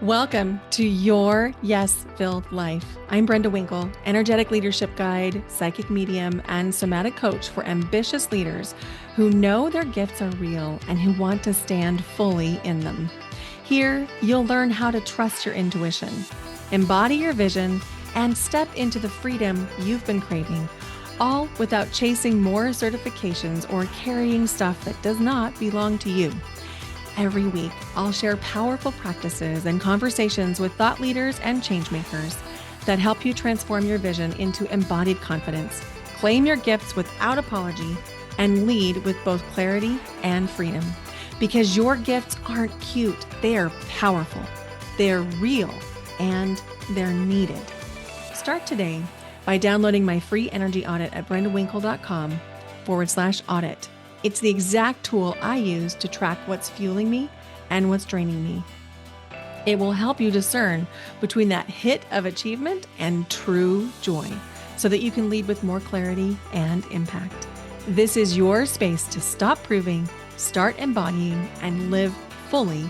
Welcome to Your Yes-Filled Life. I'm Brenda Winkle, energetic leadership guide, psychic medium, and somatic coach for ambitious leaders who know their gifts are real and who want to stand fully in them. Here, you'll learn how to trust your intuition, embody your vision, and step into the freedom you've been craving, all without chasing more certifications or carrying stuff that does not belong to you. Every week, I'll share powerful practices and conversations with thought leaders and changemakers that help you transform your vision into embodied confidence, claim your gifts without apology, and lead with both clarity and freedom. Because your gifts aren't cute, they're powerful, they're real, and they're needed. Start today by downloading my free energy audit at brendawinkle.com/audit. It's the exact tool I use to track what's fueling me and what's draining me. It will help you discern between that hit of achievement and true joy so that you can lead with more clarity and impact. This is your space to stop proving, start embodying, and live fully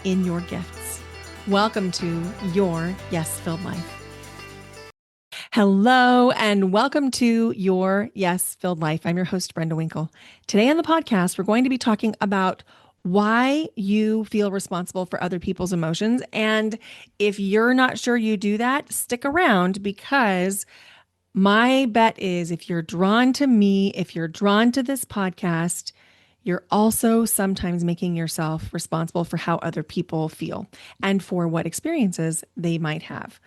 in your gifts. Welcome to Your Yes-Filled Life. Hello, and welcome to Your Yes-Filled Life. I'm your host, Brenda Winkle. Today on the podcast, we're going to be talking about why you feel responsible for other people's emotions. And if you're not sure you do that, stick around, because my bet is if you're drawn to me, if you're drawn to this podcast, you're also sometimes making yourself responsible for how other people feel and for what experiences they might have.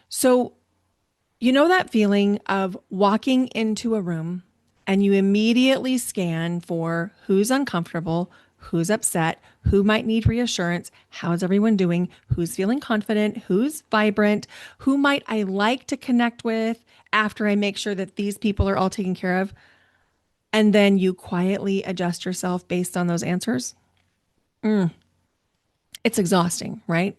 So, you know that feeling of walking into a room and you immediately scan for who's uncomfortable, who's upset, who might need reassurance, how's everyone doing, who's feeling confident, who's vibrant, who might I like to connect with after I make sure that these people are all taken care of, and then you quietly adjust yourself based on those answers? It's exhausting, right?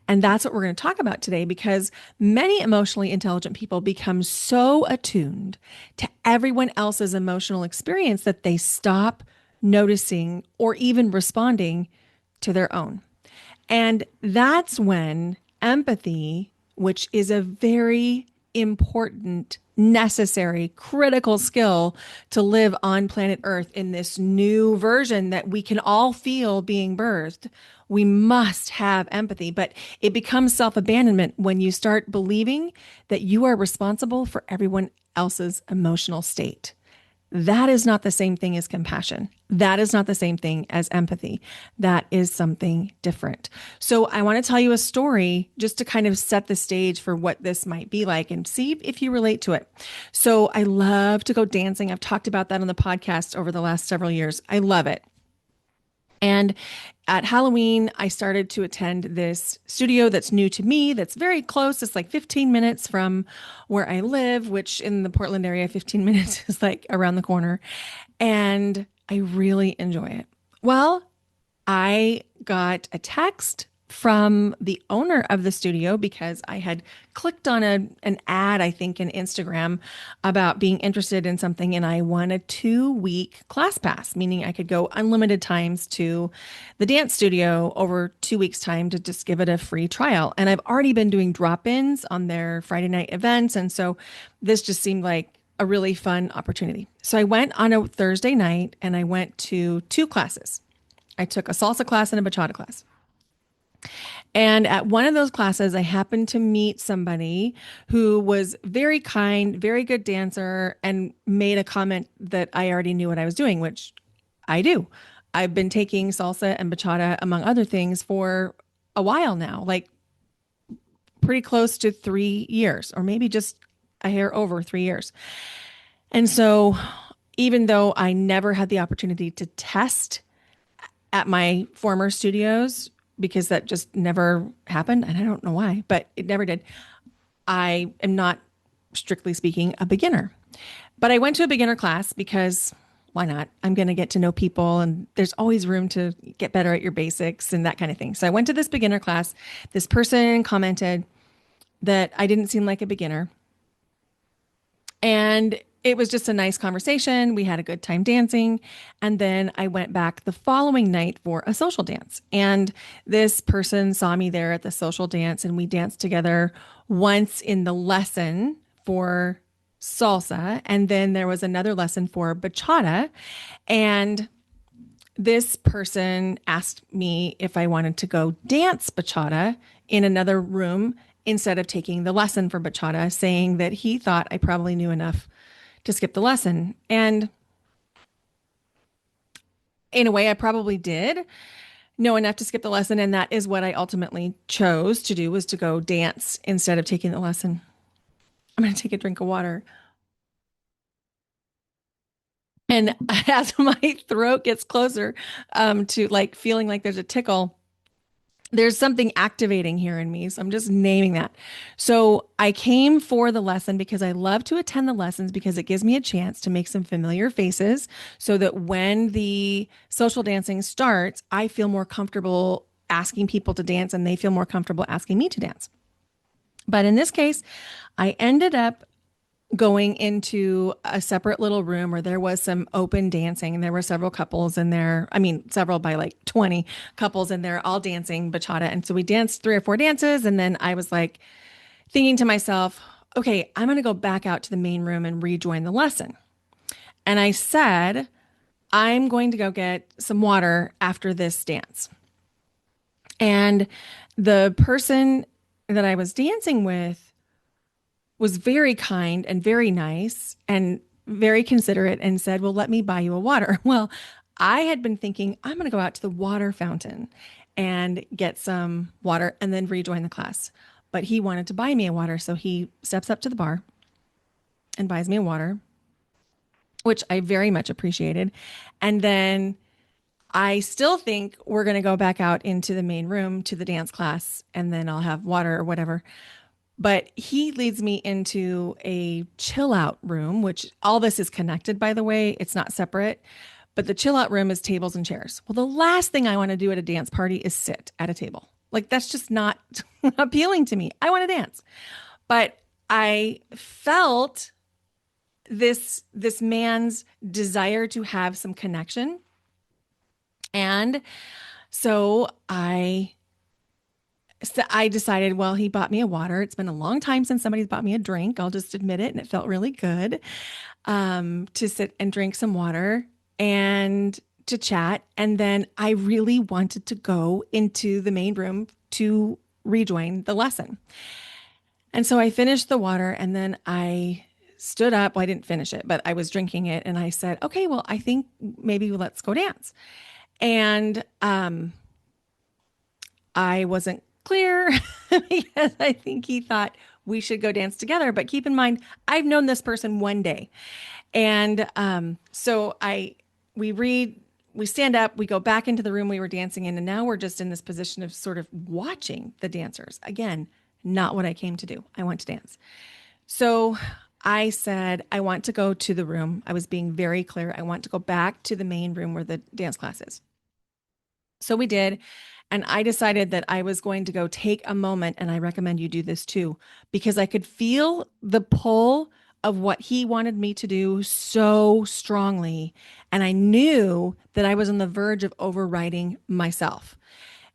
And that's what we're going to talk about today, because many emotionally intelligent people become so attuned to everyone else's emotional experience that they stop noticing or even responding to their own. And that's when empathy, which is a very important, necessary, critical skill to live on planet Earth in this new version that we can all feel being birthed. We must have empathy, but it becomes self-abandonment when you start believing that you are responsible for everyone else's emotional state. That is not the same thing as compassion. That is not the same thing as empathy. That is something different. So I want to tell you a story just to kind of set the stage for what this might be like and see if you relate to it. So I love to go dancing. I've talked about that on the podcast over the last several years. I love it. And at Halloween, I started to attend this studio that's new to me, that's very close. It's like 15 minutes from where I live, which in the Portland area, 15 minutes is like around the corner. And I really enjoy it. Well, I got a text from the owner of the studio because I had clicked on an ad, I think, in Instagram about being interested in something, and I won a 2-week class pass, meaning I could go unlimited times to the dance studio over 2 weeks' time to just give it a free trial. And I've already been doing drop-ins on their Friday night events, and so this just seemed like a really fun opportunity. So I went on a Thursday night and I went to 2 classes. I took a salsa class and a bachata class. And at one of those classes, I happened to meet somebody who was very kind, very good dancer, and made a comment that I already knew what I was doing, which I do. I've been taking salsa and bachata, among other things, for a while now, like pretty close to 3 years, or maybe just a hair over 3 years. And so even though I never had the opportunity to test at my former studios, because that just never happened, and I don't know why, but it never did, I am not, strictly speaking, a beginner. But I went to a beginner class because why not? I'm going to get to know people, and there's always room to get better at your basics and that kind of thing. So I went to this beginner class. This person commented that I didn't seem like a beginner. And it was just a nice conversation. We had a good time dancing. And then I went back the following night for a social dance. And this person saw me there at the social dance, and we danced together once in the lesson for salsa. And then there was another lesson for bachata. And this person asked me if I wanted to go dance bachata in another room instead of taking the lesson for bachata, saying that he thought I probably knew enough to skip the lesson. And in a way, I probably did know enough to skip the lesson. And that is what I ultimately chose to do, was to go dance instead of taking the lesson. I'm going to take a drink of water. And as my throat gets closer to like feeling like there's a tickle, there's something activating here in me. So I'm just naming that. So I came for the lesson because I love to attend the lessons because it gives me a chance to make some familiar faces so that when the social dancing starts, I feel more comfortable asking people to dance and they feel more comfortable asking me to dance. But in this case, I ended up going into a separate little room where there was some open dancing and there were several couples in there. I mean, several by like 20 couples in there all dancing bachata. And so we danced 3 or 4 dances. And then I was like thinking to myself, okay, I'm going to go back out to the main room and rejoin the lesson. And I said, I'm going to go get some water after this dance. And the person that I was dancing with was very kind and very nice and very considerate and said, well, let me buy you a water. Well, I had been thinking, I'm going to go out to the water fountain and get some water and then rejoin the class. But he wanted to buy me a water. So he steps up to the bar and buys me a water, which I very much appreciated. And then I still think we're going to go back out into the main room to the dance class and then I'll have water or whatever. But he leads me into a chill out room, which all this is connected, by the way. It's not separate. But the chill out room is tables and chairs. Well, the last thing I want to do at a dance party is sit at a table. Like, that's just not appealing to me. I want to dance. But I felt this man's desire to have some connection. And so I decided, well, he bought me a water. It's been a long time since somebody's bought me a drink. I'll just admit it. And it felt really good to sit and drink some water and to chat. And then I really wanted to go into the main room to rejoin the lesson. And so I finished the water and then I stood up. Well, I didn't finish it, but I was drinking it. And I said, okay, well, I think maybe let's go dance. And I wasn't clear because I think he thought we should go dance together. But keep in mind, I've known this person one day. And so we stand up, we go back into the room we were dancing in, and now we're just in this position of sort of watching the dancers. Again, not what I came to do. I want to dance. So I said, I want to go to the room. I was being very clear. I want to go back to the main room where the dance class is. So we did. And I decided that I was going to go take a moment, and I recommend you do this too, because I could feel the pull of what he wanted me to do so strongly. And I knew that I was on the verge of overriding myself.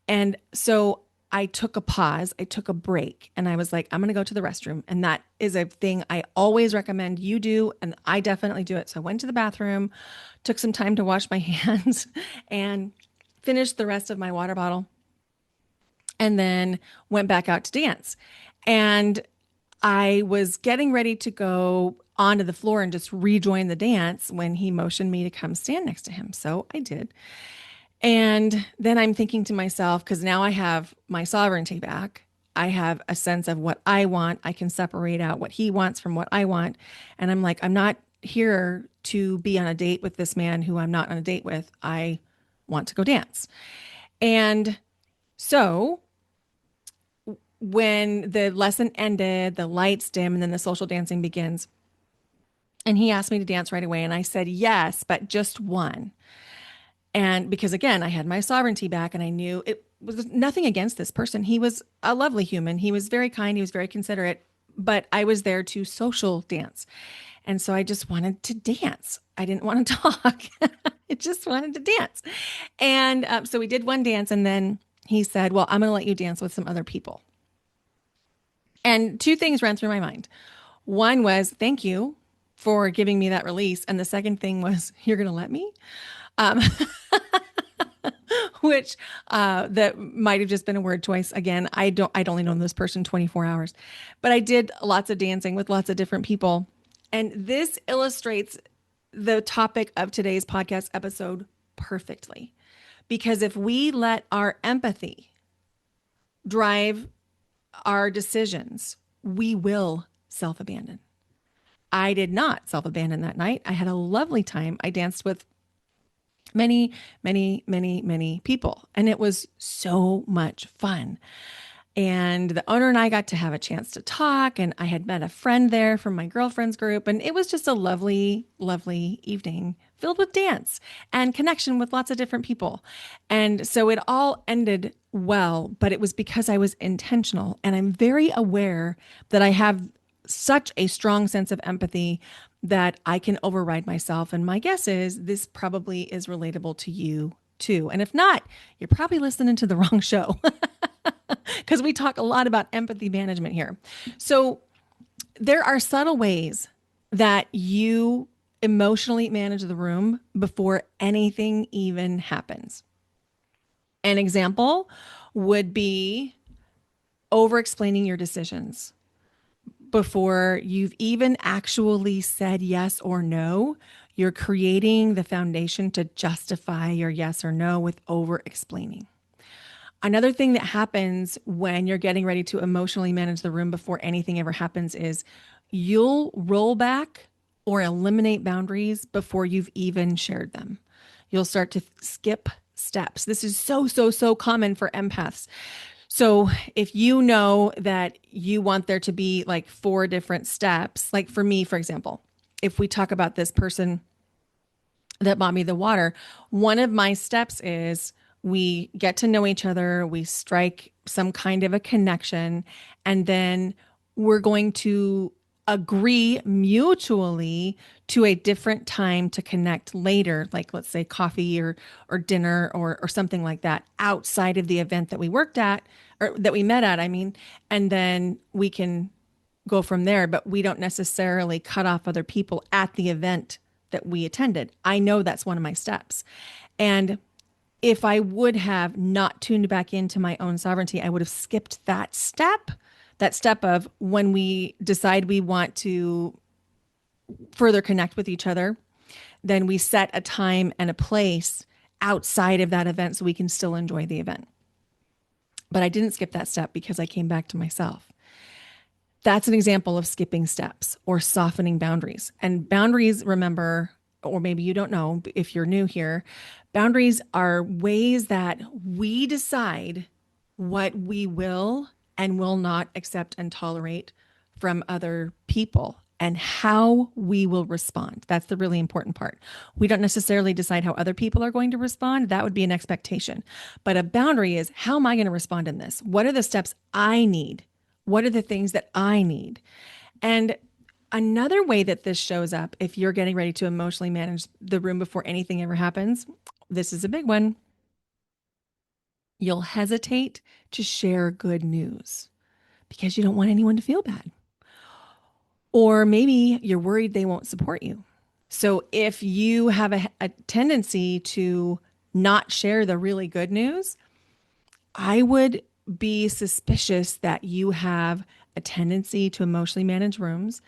And so I took a pause, I took a break, and I was like, I'm going to go to the restroom. And that is a thing I always recommend you do. And I definitely do it. So I went to the bathroom, took some time to wash my hands, and finished the rest of my water bottle, and then went back out to dance. And I was getting ready to go onto the floor and just rejoin the dance when he motioned me to come stand next to him. So I did. And then I'm thinking to myself, because now I have my sovereignty back, I have a sense of what I want. I can separate out what he wants from what I want. And I'm like, I'm not here to be on a date with this man who I'm not on a date with. I want to go dance. And so when the lesson ended, the lights dim, and then the social dancing begins. And he asked me to dance right away. And I said, yes, but just one. And because again, I had my sovereignty back and I knew it was nothing against this person. He was a lovely human. He was very kind. He was very considerate. but I was there to social dance. And so I just wanted to dance. I didn't want to talk. I just wanted to dance. And so we did one dance, and then he said, well, I'm going to let you dance with some other people. And two things ran through my mind. One was, thank you for giving me that release. And the second thing was, you're going to let me? Um, which that might have just been a word choice. Again, I'd only known this person 24 hours, but I did lots of dancing with lots of different people. And this illustrates the topic of today's podcast episode perfectly. Because if we let our empathy drive our decisions, we will self abandon. I did not self abandon that night. I had a lovely time. I danced with many, many, many, many people, and it was so much fun. And the owner and I got to have a chance to talk, and I had met a friend there from my girlfriend's group, and it was just a lovely, lovely evening filled with dance and connection with lots of different people. And so it all ended well, but it was because I was intentional, and I'm very aware that I have such a strong sense of empathy that I can override myself. And my guess is this probably is relatable to you too. And if not, you're probably listening to the wrong show because we talk a lot about empathy management here. So there are subtle ways that you emotionally manage the room before anything even happens. An example would be over explaining your decisions before you've even actually said yes or no. You're creating the foundation to justify your yes or no with over explaining. Another thing that happens when you're getting ready to emotionally manage the room before anything ever happens is you'll roll back or eliminate boundaries before you've even shared them. You'll start to skip steps. This is so common for empaths. So if you know that you want there to be like 4 different steps, like for me, for example, if we talk about this person that bought me the water, one of my steps is we get to know each other, we strike some kind of a connection, and then we're going to agree mutually to a different time to connect later, like let's say coffee or dinner or something like that outside of the event that we worked at or that we met at, I mean, and then we can go from there, but we don't necessarily cut off other people at the event that we attended. I know that's one of my steps. And if I would have not tuned back into my own sovereignty, I would have skipped that step of when we decide we want to further connect with each other, then we set a time and a place outside of that event so we can still enjoy the event. But I didn't skip that step because I came back to myself. That's an example of skipping steps or softening boundaries. And boundaries, remember, or maybe you don't know if you're new here, boundaries are ways that we decide what we will and will not accept and tolerate from other people and how we will respond. That's the really important part. We don't necessarily decide how other people are going to respond. That would be an expectation. But a boundary is, how am I going to respond in this? What are the steps I need? What are the things that I need? And another way that this shows up, if you're getting ready to emotionally manage the room before anything ever happens, this is a big one. You'll hesitate to share good news because you don't want anyone to feel bad. Or maybe you're worried they won't support you. So if you have a tendency to not share the really good news, I would be suspicious that you have a tendency to emotionally manage rooms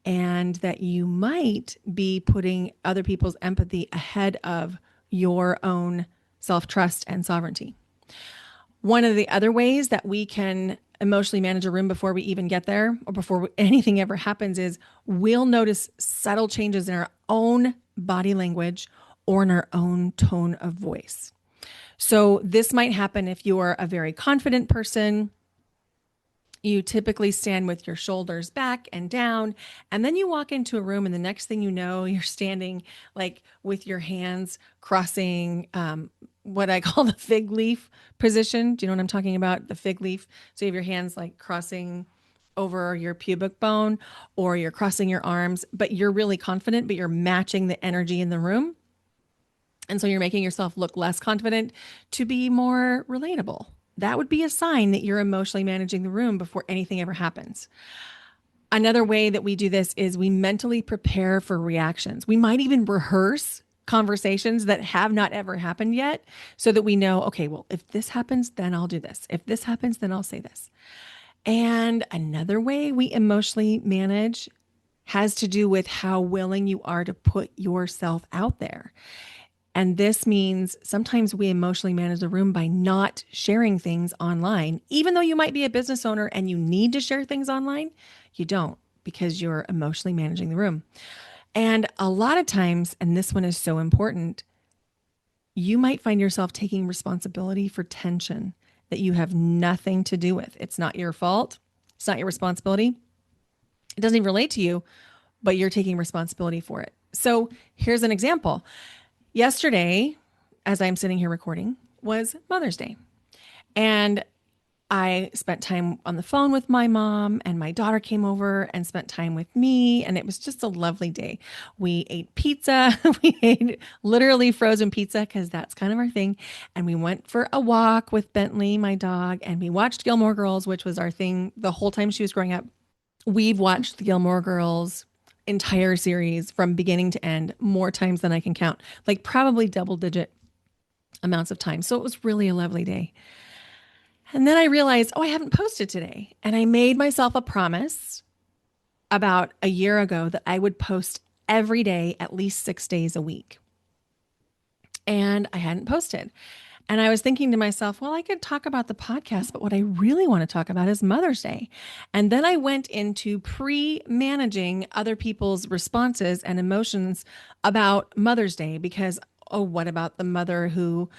and that you might be putting other people's empathy ahead of your own self-trust and sovereignty. One of the other ways that we can emotionally manage a room before we even get there or before anything ever happens is we'll notice subtle changes in our own body language or in our own tone of voice. So this might happen if you are a very confident person. You typically stand with your shoulders back and down, and then you walk into a room, and the next thing you know, you're standing like with your hands crossing what I call the fig leaf position. Do you know what I'm talking about? The fig leaf. So you have your hands like crossing over your pubic bone or you're crossing your arms, but you're really confident, but you're matching the energy in the room. And so you're making yourself look less confident to be more relatable. That would be a sign that you're emotionally managing the room before anything ever happens. Another way that we do this is we mentally prepare for reactions. We might even rehearse conversations that have not ever happened yet so that we know, okay, well, if this happens, then I'll do this. If this happens, then I'll say this. And another way we emotionally manage has to do with how willing you are to put yourself out there. And this means sometimes we emotionally manage the room by not sharing things online. Even though you might be a business owner and you need to share things online, you don't because you're emotionally managing the room. And a lot of times, and this one is so important, you might find yourself taking responsibility for tension that you have nothing to do with. It's not your fault. It's not your responsibility. It doesn't even relate to you, but you're taking responsibility for it. So here's an example. Yesterday, as I'm sitting here recording, was Mother's Day. And I spent time on the phone with my mom, and my daughter came over and spent time with me. And it was just a lovely day. We ate pizza. We ate literally frozen pizza because that's kind of our thing. And we went for a walk with Bentley, my dog, and we watched Gilmore Girls, which was our thing the whole time she was growing up. We've watched the Gilmore Girls entire series from beginning to end more times than I can count, like probably double digit amounts of time. So it was really a lovely day. And then I realized, oh, I haven't posted today. And I made myself a promise about a year ago that I would post every day, at least 6 days a week. And I hadn't posted. And I was thinking to myself, well, I could talk about the podcast, but what I really want to talk about is Mother's Day. And then I went into pre-managing other people's responses and emotions about Mother's Day because, oh, what about the mother who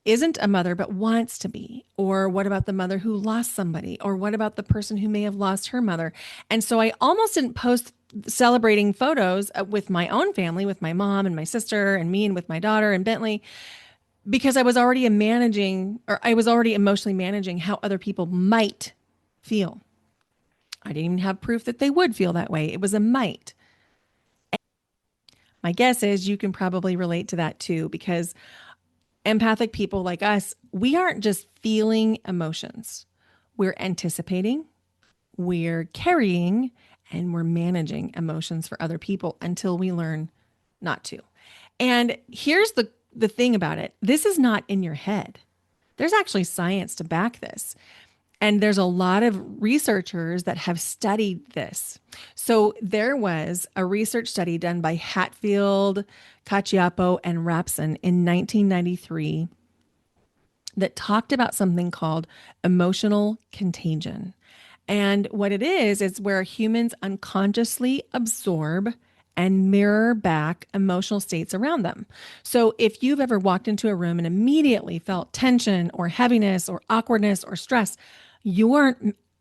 isn't a mother but wants to be? Or what about the mother who lost somebody? Or what about the person who may have lost her mother? And so I almost didn't post celebrating photos with my own family, with my mom and my sister and me and with my daughter and Bentley, because I was already I was already emotionally managing how other people might feel. I didn't even have proof that they would feel that way. It was a might. My guess is you can probably relate to that too, because empathic people like us, we aren't just feeling emotions. We're anticipating, we're carrying, and we're managing emotions for other people until we learn not to. And here's the thing about it. This is not in your head. There's actually science to back this. And there's a lot of researchers that have studied this. So there was a research study done by Hatfield, Cacioppo, and Rapson in 1993 that talked about something called emotional contagion. And what it is where humans unconsciously absorb and mirror back emotional states around them. So if you've ever walked into a room and immediately felt tension or heaviness or awkwardness or stress, you're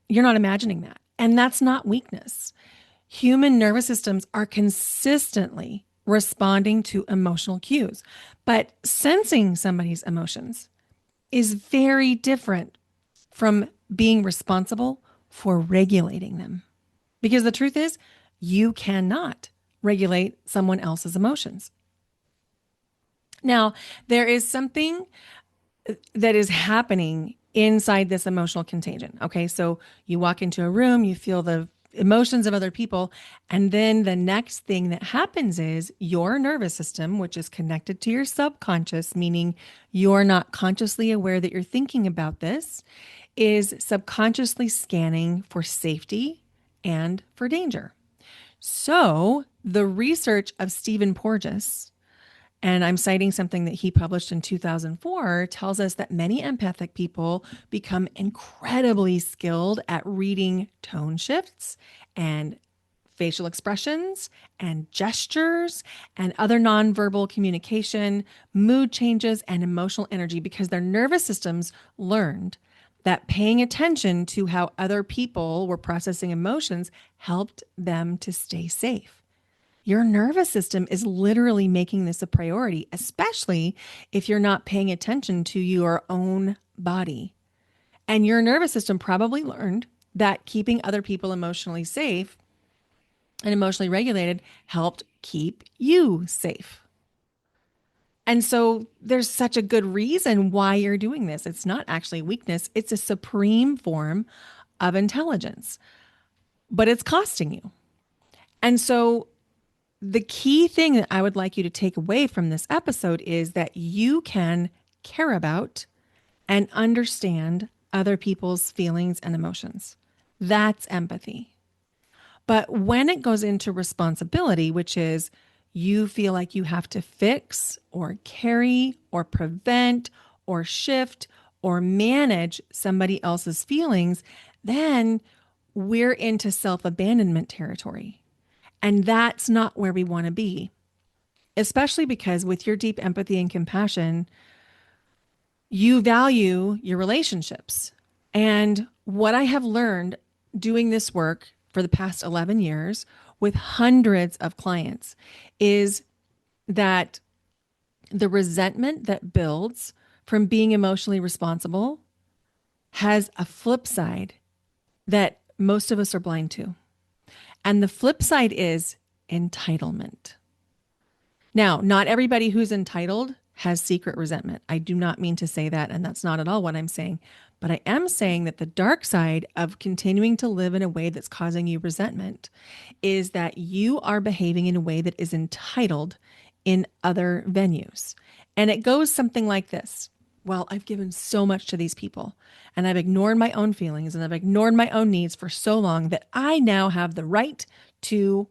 not imagining that. And that's not weakness. Human nervous systems are consistently responding to emotional cues, but sensing somebody's emotions is very different from being responsible for regulating them. Because the truth is, you cannot regulate someone else's emotions. Now, there is something that is happening inside this emotional contagion. Okay, so you walk into a room, you feel the emotions of other people, and then the next thing that happens is your nervous system, which is connected to your subconscious, meaning you're not consciously aware that you're thinking about this, is subconsciously scanning for safety and for danger. So the research of Stephen Porges, and I'm citing something that he published in 2004, tells us that many empathic people become incredibly skilled at reading tone shifts and facial expressions and gestures and other nonverbal communication, mood changes, and emotional energy because their nervous systems learned that paying attention to how other people were processing emotions helped them to stay safe. Your nervous system is literally making this a priority, especially if you're not paying attention to your own body. And your nervous system probably learned that keeping other people emotionally safe and emotionally regulated helped keep you safe. And so there's such a good reason why you're doing this. It's not actually weakness, it's a supreme form of intelligence, but it's costing you. And so the key thing that I would like you to take away from this episode is that you can care about and understand other people's feelings and emotions. That's empathy. But when it goes into responsibility, which is you feel like you have to fix or carry or prevent or shift or manage somebody else's feelings, then we're into self abandonment territory. And that's not where we want to be, especially because with your deep empathy and compassion, you value your relationships. And what I have learned doing this work for the past 11 years with hundreds of clients is that the resentment that builds from being emotionally responsible has a flip side that most of us are blind to. And the flip side is entitlement. Now, not everybody who's entitled has secret resentment. I do not mean to say that, and that's not at all what I'm saying. But I am saying that the dark side of continuing to live in a way that's causing you resentment is that you are behaving in a way that is entitled in other venues. And it goes something like this. Well, I've given so much to these people, and I've ignored my own feelings and I've ignored my own needs for so long that I now have the right to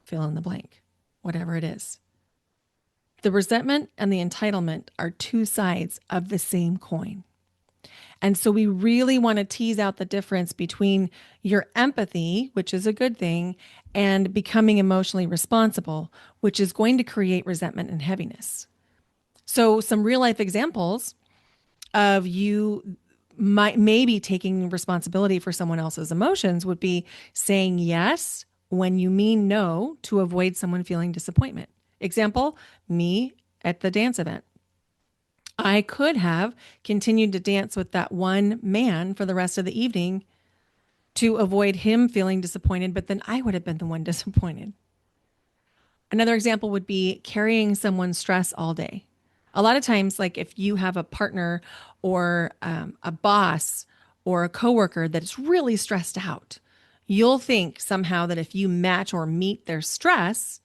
fill in the blank, whatever it is. The resentment and the entitlement are two sides of the same coin. And so we really want to tease out the difference between your empathy, which is a good thing, and becoming emotionally responsible, which is going to create resentment and heaviness. So some real life examples of you might maybe taking responsibility for someone else's emotions would be saying yes when you mean no to avoid someone feeling disappointment. Example, me at the dance event. I could have continued to dance with that one man for the rest of the evening to avoid him feeling disappointed, but then I would have been the one disappointed. Another example would be carrying someone's stress all day. A lot of times, like if you have a partner or a boss or a coworker that's really stressed out, you'll think somehow that if you match or meet their stress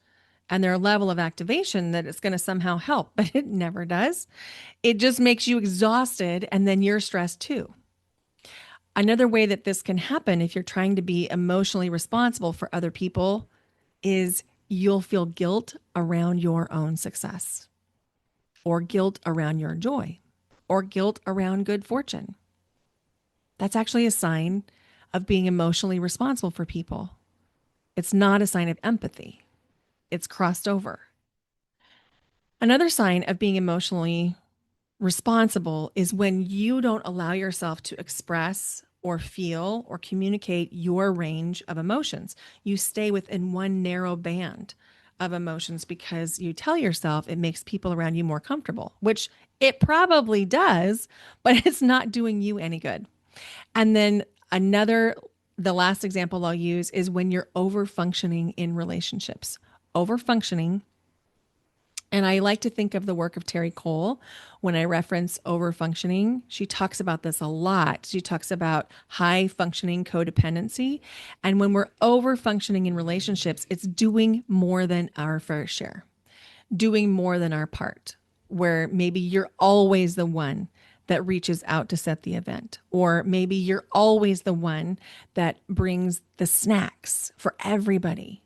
and their level of activation, that it's going to somehow help, but it never does. It just makes you exhausted and then you're stressed too. Another way that this can happen if you're trying to be emotionally responsible for other people is you'll feel guilt around your own success, or guilt around your joy, or guilt around good fortune. That's actually a sign of being emotionally responsible for people. It's not a sign of empathy. It's crossed over. Another sign of being emotionally responsible is when you don't allow yourself to express or feel or communicate your range of emotions. You stay within one narrow band of emotions because you tell yourself it makes people around you more comfortable, which it probably does, but it's not doing you any good. And then the last example I'll use is when you're over functioning in relationships. Over functioning. And I like to think of the work of Terry Cole when I reference overfunctioning. She talks about this a lot. She talks about high functioning codependency. And when we're overfunctioning in relationships, it's doing more than our fair share, doing more than our part, where maybe you're always the one that reaches out to set the event, or maybe you're always the one that brings the snacks for everybody.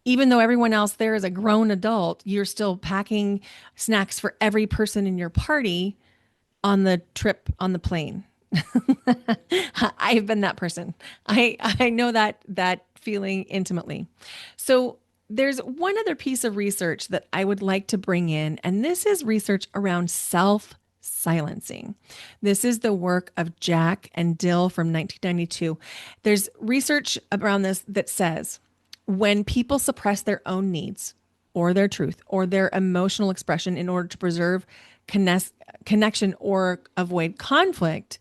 Even though everyone else there is a grown adult, you're still packing snacks for every person in your party on the trip on the plane. I've been that person. I know that feeling intimately. So there's one other piece of research that I would like to bring in, and this is research around self-silencing. This is the work of Jack and Dill from 1992. There's research around this that says when people suppress their own needs or their truth or their emotional expression in order to preserve connection or avoid conflict,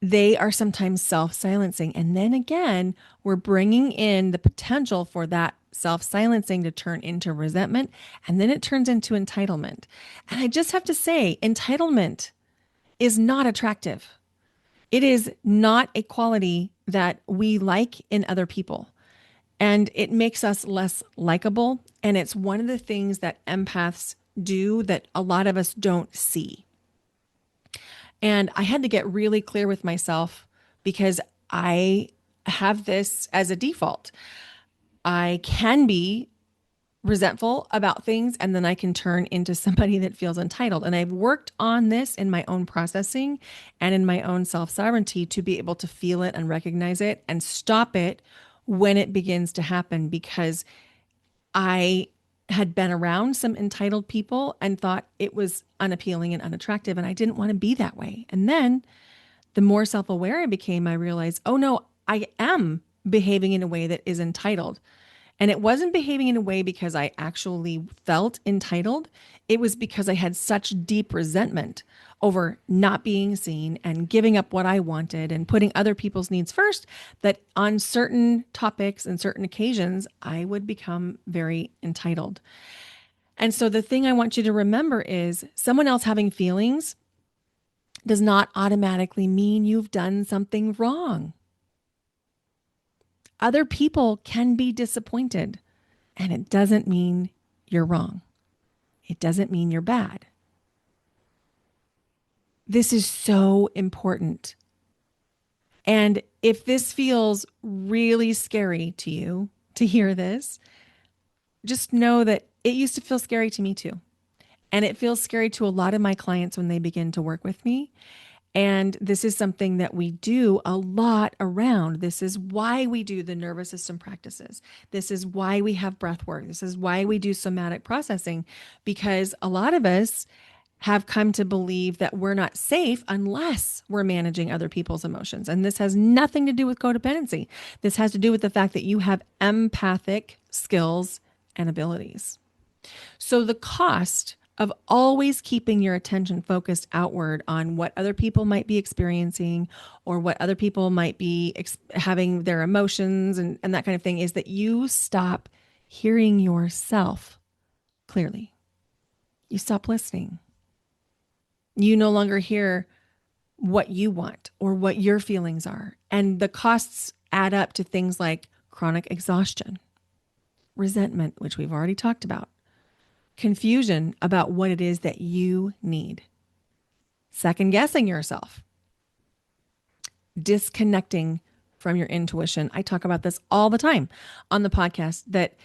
they are sometimes self-silencing. And then again, we're bringing in the potential for that self-silencing to turn into resentment, and then it turns into entitlement. And I just have to say, entitlement is not attractive. It is not a quality that we like in other people. And it makes us less likable. And it's one of the things that empaths do that a lot of us don't see. And I had to get really clear with myself because I have this as a default. I can be resentful about things and then I can turn into somebody that feels entitled. And I've worked on this in my own processing and in my own self sovereignty to be able to feel it and recognize it and stop it when it begins to happen, because I had been around some entitled people and thought it was unappealing and unattractive. And I didn't want to be that way. And then the more self aware I became, I realized, oh no, I am behaving in a way that is entitled. And it wasn't behaving in a way because I actually felt entitled. It was because I had such deep resentment over not being seen and giving up what I wanted and putting other people's needs first, that on certain topics and certain occasions, I would become very entitled. And so the thing I want you to remember is someone else having feelings does not automatically mean you've done something wrong. Other people can be disappointed, and it doesn't mean you're wrong. It doesn't mean you're bad. This is so important. And if this feels really scary to you to hear this, just know that it used to feel scary to me too. And it feels scary to a lot of my clients when they begin to work with me. And this is something that we do a lot around. This is why we do the nervous system practices. This is why we have breath work. This is why we do somatic processing, because a lot of us have come to believe that we're not safe unless we're managing other people's emotions. And this has nothing to do with codependency. This has to do with the fact that you have empathic skills and abilities. So the cost of always keeping your attention focused outward on what other people might be experiencing or what other people might be having their emotions and that kind of thing is that you stop hearing yourself clearly. You stop listening. You no longer hear what you want or what your feelings are. And the costs add up to things like chronic exhaustion, resentment, which we've already talked about, confusion about what it is that you need, second guessing yourself, disconnecting from your intuition. I talk about this all the time on the podcast, that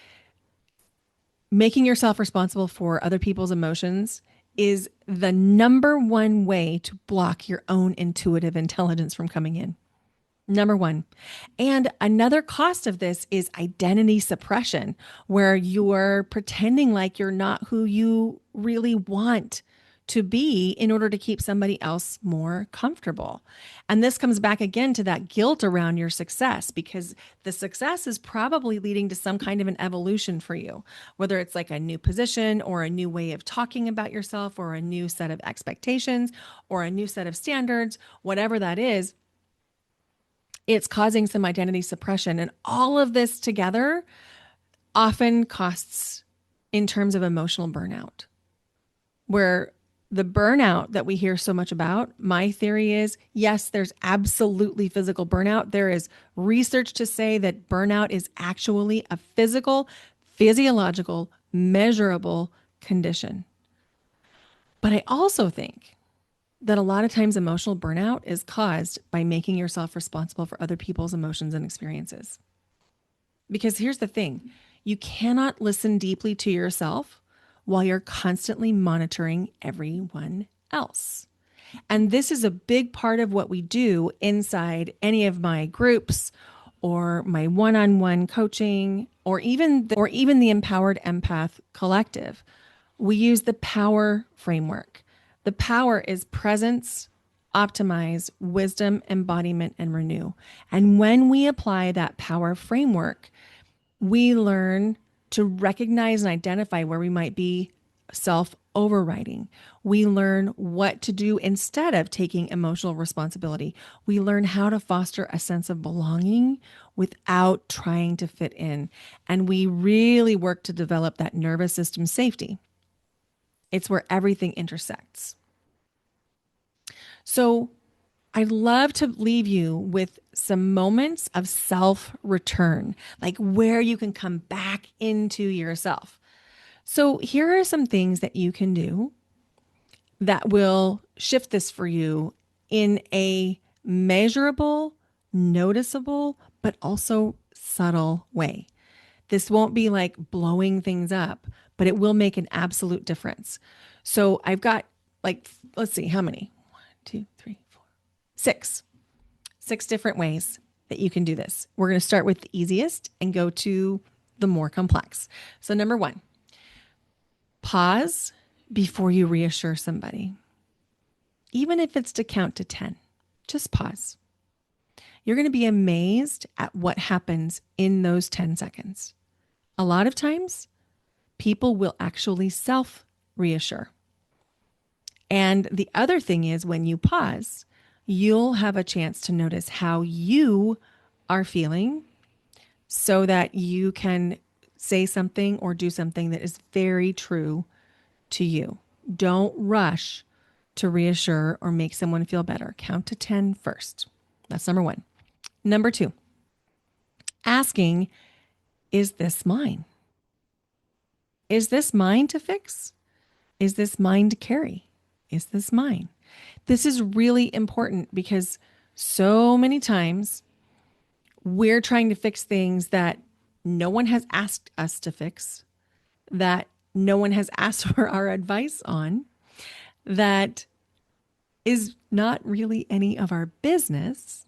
making yourself responsible for other people's emotions is the number one way to block your own intuitive intelligence from coming in. Number one. And another cost of this is identity suppression, where you're pretending like you're not who you really want to be in order to keep somebody else more comfortable. And this comes back again to that guilt around your success, because the success is probably leading to some kind of an evolution for you, whether it's like a new position or a new way of talking about yourself or a new set of expectations or a new set of standards, whatever that is. It's causing some identity suppression. And all of this together often costs in terms of emotional burnout, where the burnout that we hear so much about, my theory is, yes, there's absolutely physical burnout. There is research to say that burnout is actually a physical, physiological, measurable condition. But I also think that a lot of times emotional burnout is caused by making yourself responsible for other people's emotions and experiences. Because here's the thing, you cannot listen deeply to yourself while you're constantly monitoring everyone else. And this is a big part of what we do inside any of my groups or my one-on-one coaching or even the Empowered Empath Collective. We use the POWER framework. The power is presence, optimize, wisdom, embodiment, and renew. And when we apply that power framework, we learn to recognize and identify where we might be self overriding. We learn what to do instead of taking emotional responsibility. We learn how to foster a sense of belonging without trying to fit in. And we really work to develop that nervous system safety. It's where everything intersects. So I'd love to leave you with some moments of self return, like where you can come back into yourself. So here are some things that you can do that will shift this for you in a measurable, noticeable, but also subtle way. This won't be like blowing things up, but it will make an absolute difference. So I've got like, let's see, how many? 1, 2, 3, 4, 6. 6 different ways that you can do this. We're going to start with the easiest and go to the more complex. So, number 1, pause before you reassure somebody. Even if it's to count to 10, just pause. You're going to be amazed at what happens in those 10 seconds. A lot of times, people will actually self reassure. And the other thing is, when you pause, you'll have a chance to notice how you are feeling so that you can say something or do something that is very true to you. Don't rush to reassure or make someone feel better. Count to 10 first. That's number 1. Number 2, asking, is this mine? Is this mine to fix? Is this mine to carry? Is this mine? This is really important because so many times we're trying to fix things that no one has asked us to fix, that no one has asked for our advice on, that is not really any of our business.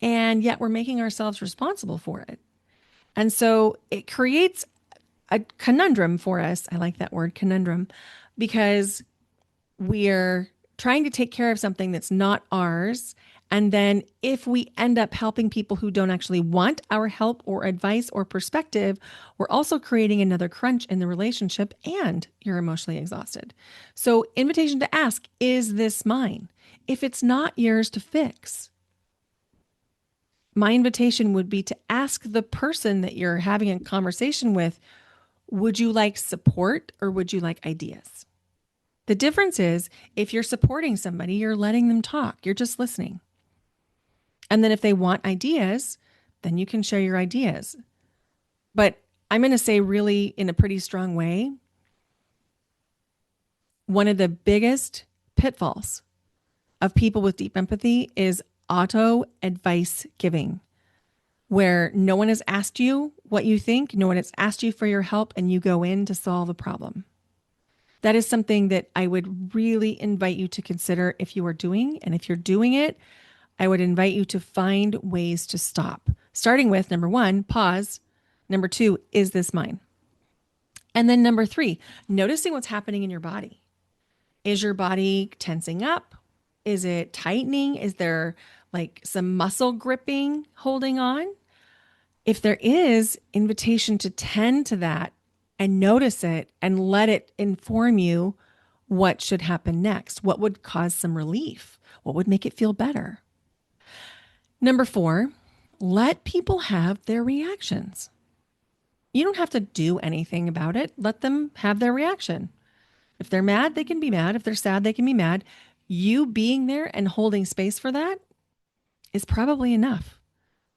And yet we're making ourselves responsible for it. And so it creates a conundrum for us. I like that word, conundrum, because we're trying to take care of something that's not ours. And then if we end up helping people who don't actually want our help or advice or perspective, we're also creating another crunch in the relationship and you're emotionally exhausted. So, invitation to ask, is this mine? If it's not yours to fix, my invitation would be to ask the person that you're having a conversation with, would you like support or would you like ideas? The difference is, if you're supporting somebody, you're letting them talk. You're just listening. And then if they want ideas, then you can share your ideas. But I'm going to say, really, in a pretty strong way, one of the biggest pitfalls of people with deep empathy is auto advice giving, where no one has asked you what you think, no one has asked you for your help, and you go in to solve a problem. That is something that I would really invite you to consider if you are doing. And if you're doing it, I would invite you to find ways to stop. Starting with number 1, pause. Number 2, is this mine? And then number 3, noticing what's happening in your body. Is your body tensing up? Is it tightening? Is there like some muscle gripping, holding on? If there is, invitation to tend to that and notice it and let it inform you what should happen next. What would cause some relief? What would make it feel better? Number 4, let people have their reactions. You don't have to do anything about it. Let them have their reaction. If they're mad, they can be mad. If they're sad, they can be mad. You being there and holding space for that is probably enough.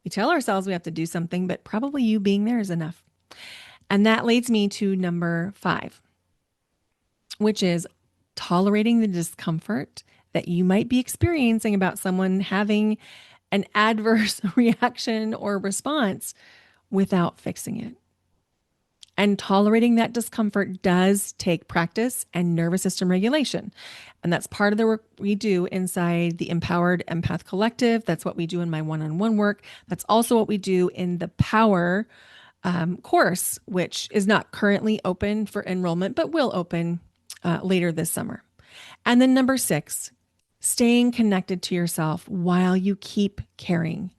We tell ourselves we have to do something, but probably you being there is enough. And that leads me to number 5, which is tolerating the discomfort that you might be experiencing about someone having an adverse reaction or response without fixing it. And tolerating that discomfort does take practice and nervous system regulation. And that's part of the work we do inside the Empowered Empath Collective. That's what we do in my one-on-one work. That's also what we do in the Power course, which is not currently open for enrollment, but will open later this summer. And then number 6, staying connected to yourself while you keep caring.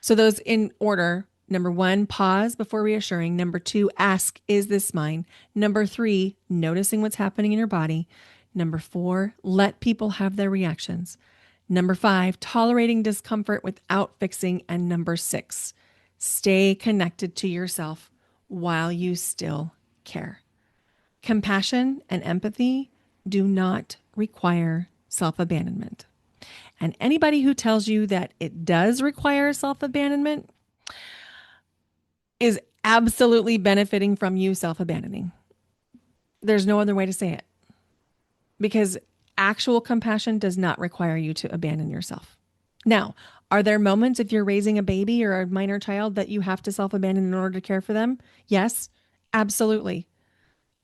So those in order: Number one, pause before reassuring. Number two, ask, is this mine? Number three, noticing what's happening in your body. Number four, let people have their reactions. Number five, tolerating discomfort without fixing. And number six, stay connected to yourself while you still care. Compassion and empathy do not require self abandonment. And anybody who tells you that it does require self abandonment is absolutely benefiting from you self abandoning. There's no other way to say it because actual compassion does not require you to abandon yourself. Now, are there moments if you're raising a baby or a minor child that you have to self abandon in order to care for them? Yes, absolutely.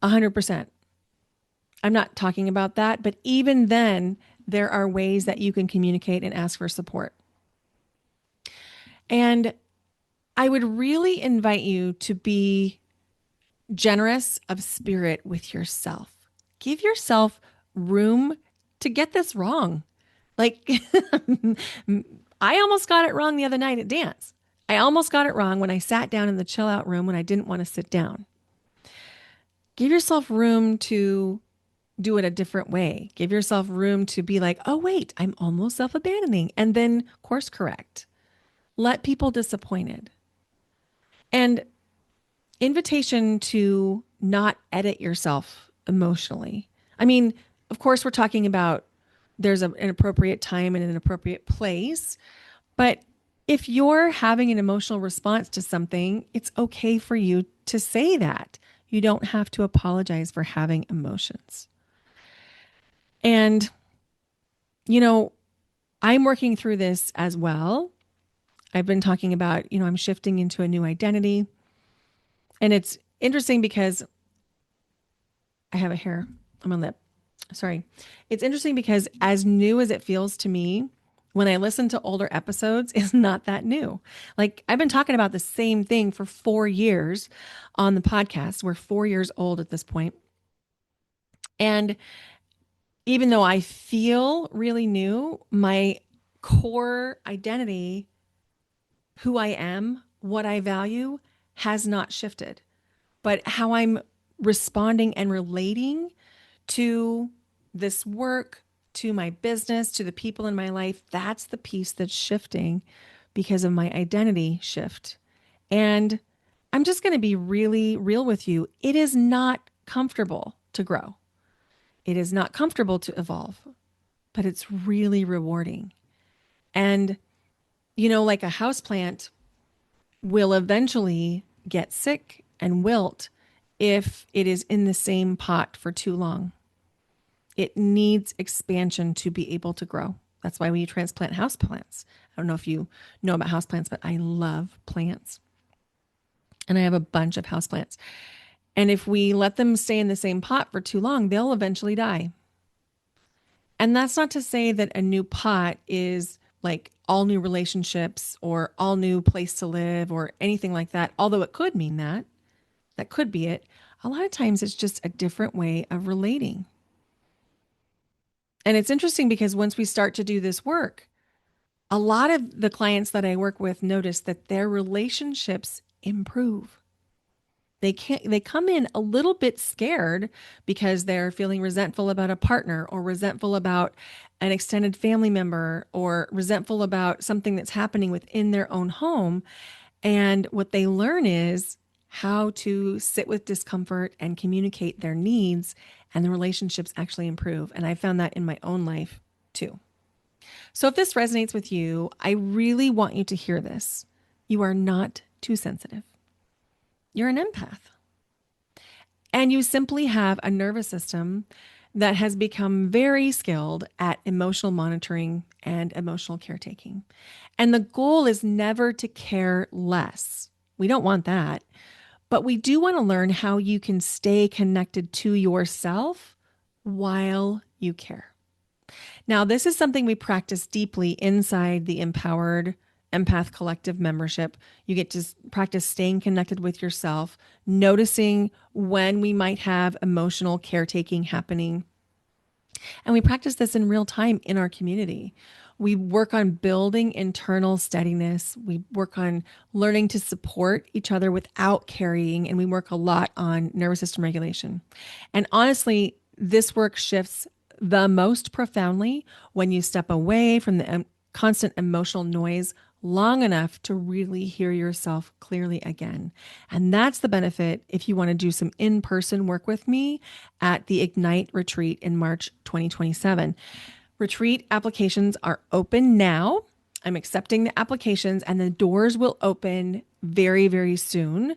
100%. I'm not talking about that, but even then, there are ways that you can communicate and ask for support. And I would really invite you to be generous of spirit with yourself. Give yourself room to get this wrong. Like, I almost got it wrong the other night at dance. I almost got it wrong when I sat down in the chill out room when I didn't want to sit down. Give yourself room to do it a different way. Give yourself room to be like, oh, wait, I'm almost self abandoning, and then course correct. Let people disappointed. And invitation to not edit yourself emotionally. I mean, of course, we're talking about there's an appropriate time and an appropriate place. But if you're having an emotional response to something, it's okay for you to say that. You don't have to apologize for having emotions. And, you know, I'm working through this as well. I've been talking about, I'm shifting into a new identity. And it's interesting because I have a hair on my lip. Sorry. It's interesting because as new as it feels to me, when I listen to older episodes, it's not that new. Like I've been talking about the same thing for 4 years on the podcast. We're 4 years old at this point. And even though I feel really new, my core identity, who I am, what I value, has not shifted. But how I'm responding and relating to this work, to my business, to the people in my life, that's the piece that's shifting because of my identity shift. And I'm just going to be really real with you. It is not comfortable to grow. It is not comfortable to evolve, but it's really rewarding. And, like a houseplant will eventually get sick and wilt if it is in the same pot for too long. It needs expansion to be able to grow. That's why we transplant houseplants. I don't know if you know about houseplants, but I love plants. And I have a bunch of houseplants. And if we let them stay in the same pot for too long, they'll eventually die. And that's not to say that a new pot is like all new relationships or all new place to live or anything like that, although it could mean that. That could be it. A lot of times it's just a different way of relating. And it's interesting because once we start to do this work, a lot of the clients that I work with notice that their relationships improve. They come in a little bit scared because they're feeling resentful about a partner or resentful about an extended family member or resentful about something that's happening within their own home. And what they learn is how to sit with discomfort and communicate their needs, and the relationships actually improve. And I found that in my own life too. So if this resonates with you, I really want you to hear this. You are not too sensitive. You're an empath. And you simply have a nervous system that has become very skilled at emotional monitoring and emotional caretaking. And the goal is never to care less. We don't want that. But we do want to learn how you can stay connected to yourself while you care. Now, this is something we practice deeply inside the Empowered Empath Collective membership. You get to practice staying connected with yourself, noticing when we might have emotional caretaking happening. And we practice this in real time in our community. We work on building internal steadiness. We work on learning to support each other without carrying, and we work a lot on nervous system regulation. And honestly, this work shifts the most profoundly when you step away from the constant emotional noise long enough to really hear yourself clearly again. And that's the benefit if you want to do some in person work with me at the Ignite retreat in March 2027. Retreat applications are open now. I'm accepting the applications, and the doors will open very, very soon.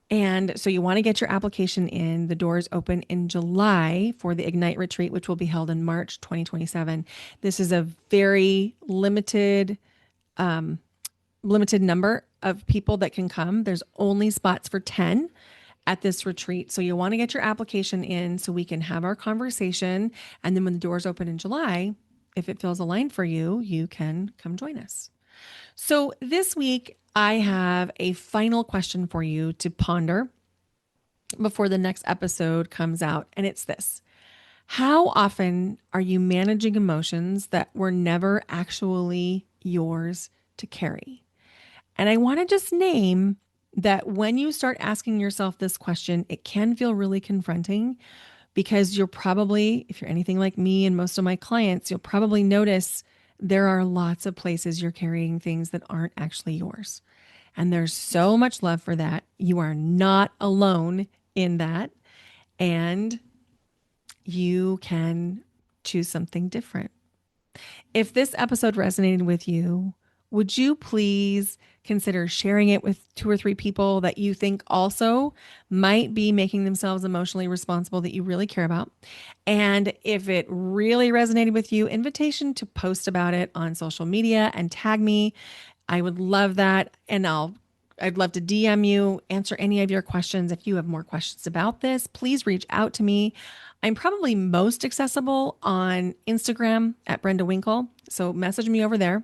And so you want to get your application in. The doors open in July for the Ignite retreat, which will be held in March 2027. This is a very limited number of people that can come. There's only spots for 10 at this retreat. So you want to get your application in so we can have our conversation. And then when the doors open in July, if it feels aligned for you, you can come join us. So this week, I have a final question for you to ponder before the next episode comes out. And it's this: how often are you managing emotions that were never actually yours to carry? And I want to just name that when you start asking yourself this question, it can feel really confronting, because you're probably, if you're anything like me and most of my clients, you'll probably notice there are lots of places you're carrying things that aren't actually yours. And there's so much love for that. You are not alone in that. And you can choose something different. If this episode resonated with you, would you please consider sharing it with 2 or 3 people that you think also might be making themselves emotionally responsible, that you really care about? And if it really resonated with you, invitation to post about it on social media and tag me. I would love that. And I'd love to DM you, answer any of your questions. If you have more questions about this, please reach out to me. I'm probably most accessible on Instagram at Brenda Winkle. So message me over there.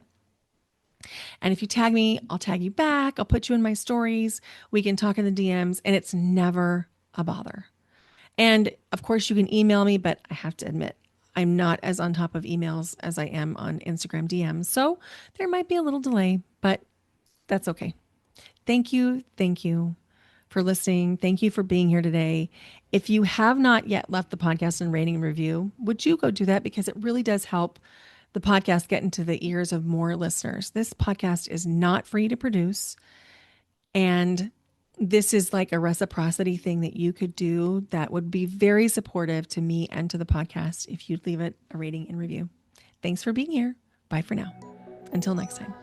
And if you tag me, I'll tag you back. I'll put you in my stories. We can talk in the DMs, and it's never a bother. And of course, you can email me, but I have to admit, I'm not as on top of emails as I am on Instagram DMs. So there might be a little delay, but that's okay. Thank you. Thank you for listening. Thank you for being here today. If you have not yet left the podcast and rating and review, would you go do that? Because it really does help the podcast get into the ears of more listeners. This podcast is not free to produce. And this is like a reciprocity thing that you could do that would be very supportive to me and to the podcast if you'd leave it a rating and review. Thanks for being here. Bye for now. Until next time.